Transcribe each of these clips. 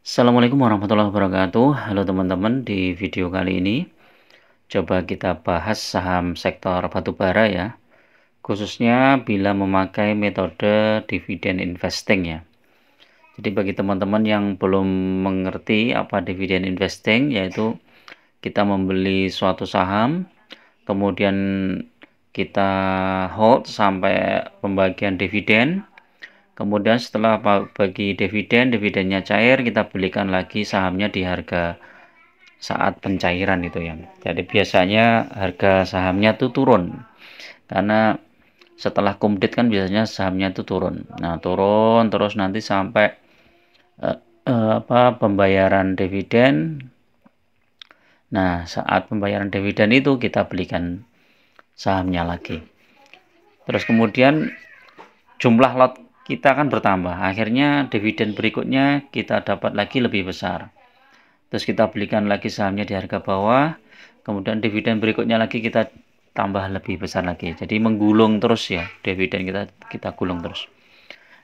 Assalamualaikum warahmatullahi wabarakatuh. Halo teman-teman, di video kali ini coba kita bahas saham sektor batubara ya, khususnya bila memakai metode dividen investing ya. Jadi bagi teman-teman yang belum mengerti apa dividen investing, yaitu kita membeli suatu saham, kemudian kita hold sampai pembagian dividen. Kemudian setelah bagi dividennya cair, kita belikan lagi sahamnya di harga saat pencairan itu ya. Jadi biasanya harga sahamnya tuh turun. Karena setelah kumdit kan biasanya sahamnya tuh turun. Nah, turun terus nanti sampai pembayaran dividen. Nah, saat pembayaran dividen itu kita belikan sahamnya lagi. Terus kemudian jumlah lot kita akan bertambah. Akhirnya dividen berikutnya kita dapat lagi lebih besar. Terus kita belikan lagi sahamnya di harga bawah. Kemudian dividen berikutnya lagi kita tambah lebih besar lagi. Jadi menggulung terus ya, dividen kita gulung terus.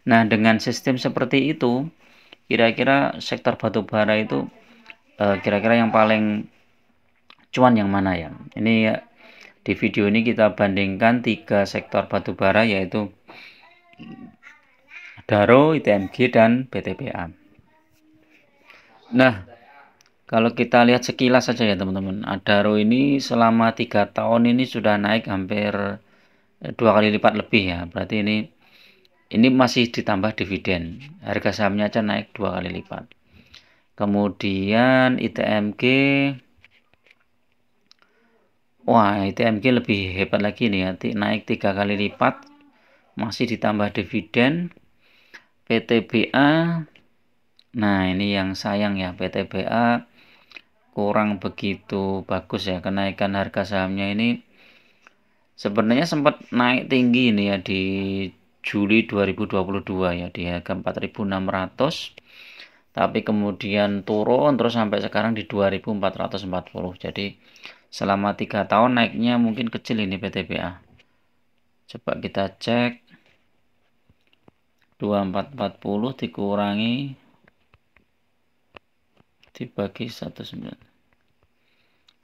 Nah, dengan sistem seperti itu, kira-kira sektor batubara itu kira-kira yang paling cuan yang mana ya? Ini ya, di video ini kita bandingkan 3 sektor batubara, yaitu Adaro, ITMG, dan PTBA. Nah, kalau kita lihat sekilas saja ya teman-teman, Adaro ini selama 3 tahun ini sudah naik hampir 2 kali lipat lebih ya. Berarti ini masih ditambah dividen. Harga sahamnya aja naik 2 kali lipat. Kemudian ITMG, wah ITMG lebih hebat lagi nih ya, naik 3 kali lipat, masih ditambah dividen. PTBA, nah ini yang sayang ya, PTBA kurang begitu bagus ya, kenaikan harga sahamnya ini sebenarnya sempat naik tinggi ini ya di Juli 2022 ya, di harga 4.600, tapi kemudian turun terus sampai sekarang di 2.440. Jadi selama 3 tahun naiknya mungkin kecil ini PTBA. Coba kita cek, 2440 dikurangi dibagi 19,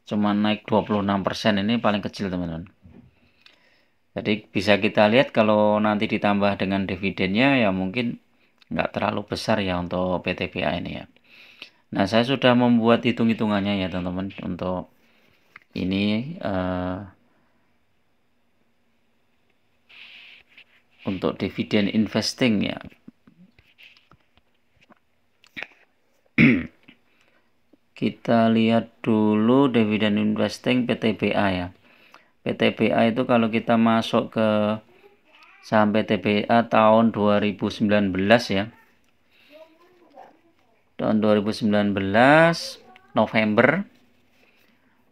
cuma naik 26%. Ini paling kecil teman-teman. Jadi bisa kita lihat kalau nanti ditambah dengan dividennya ya mungkin nggak terlalu besar ya untuk PTBA ini ya. Nah, saya sudah membuat hitung-hitungannya ya teman-teman untuk ini untuk dividen investing ya. Kita lihat dulu dividen investing PTBA ya. PTBA itu kalau kita masuk ke saham PTBA tahun 2019 ya. Tahun 2019 November.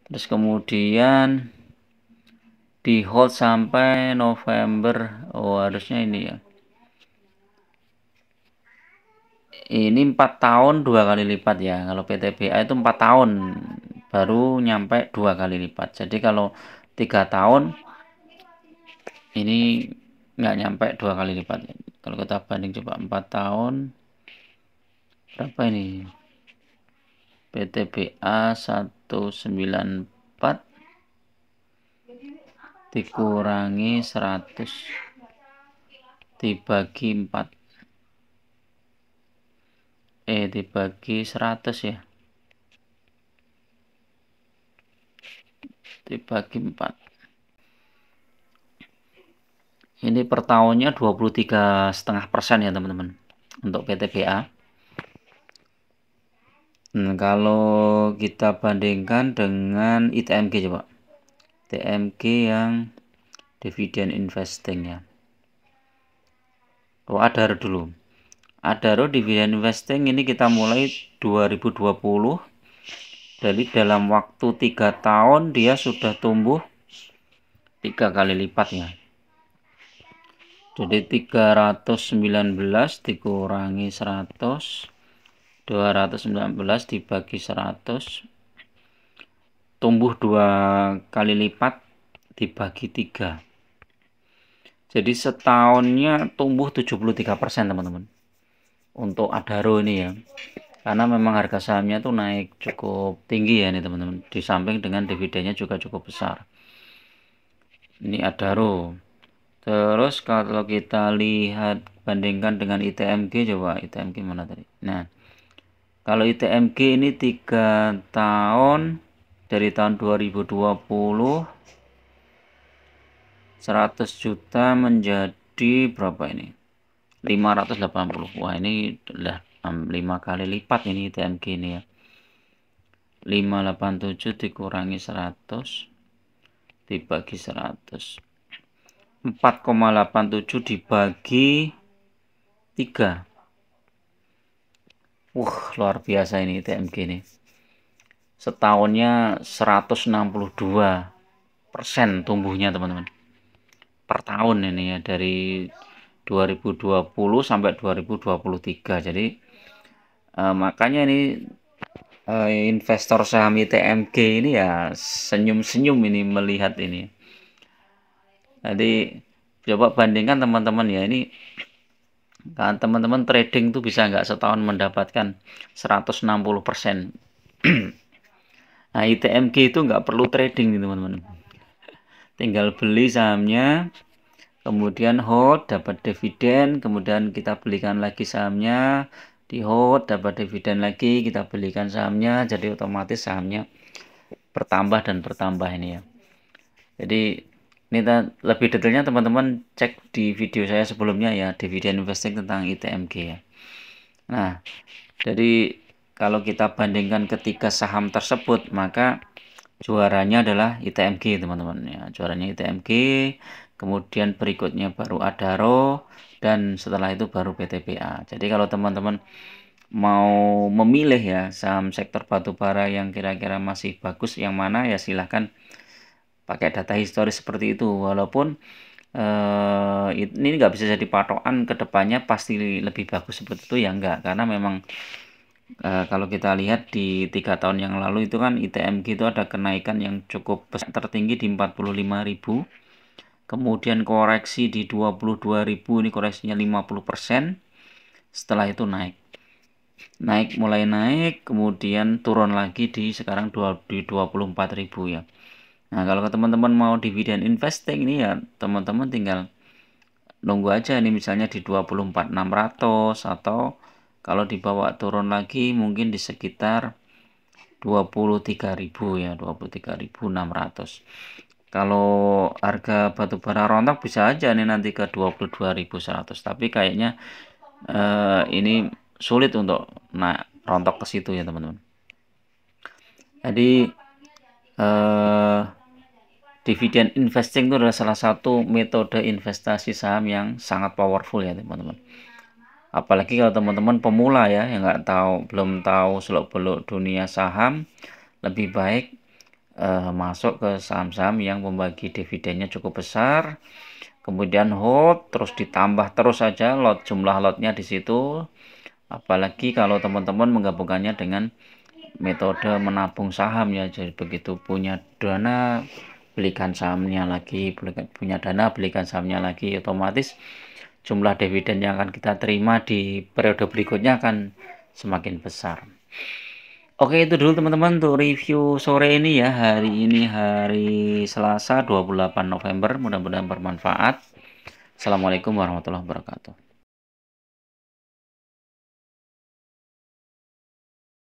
Terus kemudian di hold sampai November. Oh, harusnya ini ya. Ini 4 tahun 2 kali lipat ya. Kalau PTBA itu 4 tahun baru nyampe 2 kali lipat. Jadi kalau 3 tahun ini nggak nyampe 2 kali lipat. Kalau kita banding coba 4 tahun berapa ini? PTBA 194 dikurangi 100 dibagi 4, dibagi 100 ya, dibagi 4. Ini per tahunnya 23,5% ya teman-teman untuk PTBA. Kalau kita bandingkan dengan ITMG coba, ITMG yang dividen investing ya. Oh, Adaro dulu. Adaro dividen investing ini kita mulai 2020. Jadi dalam waktu 3 tahun dia sudah tumbuh 3 kali lipat ya. Jadi 319 dikurangi 100, 219 dibagi 100, tumbuh 2 kali lipat dibagi 3. Jadi setahunnya tumbuh 73% teman-teman. Untuk Adaro ini ya. karena memang harga sahamnya tuh naik cukup tinggi ya nih teman-teman, di samping dengan dividennya juga cukup besar. Ini Adaro. Terus kalau kita lihat bandingkan dengan ITMG, coba ITMG mana tadi. Nah, kalau ITMG ini 3 tahun dari tahun 2020 100 juta menjadi berapa ini? 580. Wah, ini udah 5 kali lipat ini ITMG ini ya. 587 dikurangi 100 dibagi 100. 4,87 dibagi 3. Luar biasa ini ITMG ini. Setahunnya 162% tumbuhnya teman-teman. Per tahun ini ya, dari 2020 sampai 2023. Jadi makanya ini investor saham ITMG ini ya senyum-senyum ini melihat ini. Jadi coba bandingkan teman-teman ya, ini kan teman-teman trading tuh bisa nggak setahun mendapatkan 160%. Nah, ITMG itu nggak perlu trading nih teman-teman. Tinggal beli sahamnya, kemudian hold, dapat dividen, kemudian kita belikan lagi sahamnya, di hold, dapat dividen lagi, kita belikan sahamnya, jadi otomatis sahamnya bertambah dan bertambah ini ya. Jadi ini lebih detailnya teman-teman cek di video saya sebelumnya ya, dividen investing tentang ITMG ya. Nah, jadi kalau kita bandingkan ketiga saham tersebut, maka juaranya adalah ITMG teman-teman ya. Juaranya ITMG, kemudian berikutnya baru Adaro, dan setelah itu baru PTBA. Jadi kalau teman-teman mau memilih ya saham sektor batubara yang kira-kira masih bagus yang mana, ya silahkan pakai data historis seperti itu. Walaupun ini nggak bisa jadi patokan kedepannya pasti lebih bagus seperti itu ya, enggak, karena memang kalau kita lihat di 3 tahun yang lalu itu kan ITMG itu ada kenaikan yang cukup besar, tertinggi di 45.000, kemudian koreksi di 22.000, ini koreksinya 50%, setelah itu mulai naik, kemudian turun lagi di sekarang di 24.000 ya. Nah, kalau teman-teman mau dividen investing ini ya teman-teman tinggal nunggu aja ini, misalnya di 24.600, atau kalau dibawa turun lagi mungkin di sekitar 23.000 ya, 23.600. Kalau harga batubara rontok bisa aja nih nanti ke 22.100, tapi kayaknya ini sulit untuk rontok ke situ ya teman-teman. Jadi dividen investing itu adalah salah satu metode investasi saham yang sangat powerful ya teman-teman. Apalagi kalau teman-teman pemula ya, yang belum tahu seluk-beluk dunia saham, lebih baik masuk ke saham-saham yang membagi dividennya cukup besar, kemudian hold, terus ditambah terus saja jumlah lotnya di situ. Apalagi kalau teman-teman menggabungkannya dengan metode menabung saham ya, jadi begitu punya dana belikan sahamnya lagi, punya dana belikan sahamnya lagi, otomatis jumlah dividen yang akan kita terima di periode berikutnya akan semakin besar. Oke, itu dulu teman-teman untuk review sore ini ya. Hari ini hari Selasa 28 November, mudah-mudahan bermanfaat. Assalamualaikum warahmatullahi wabarakatuh.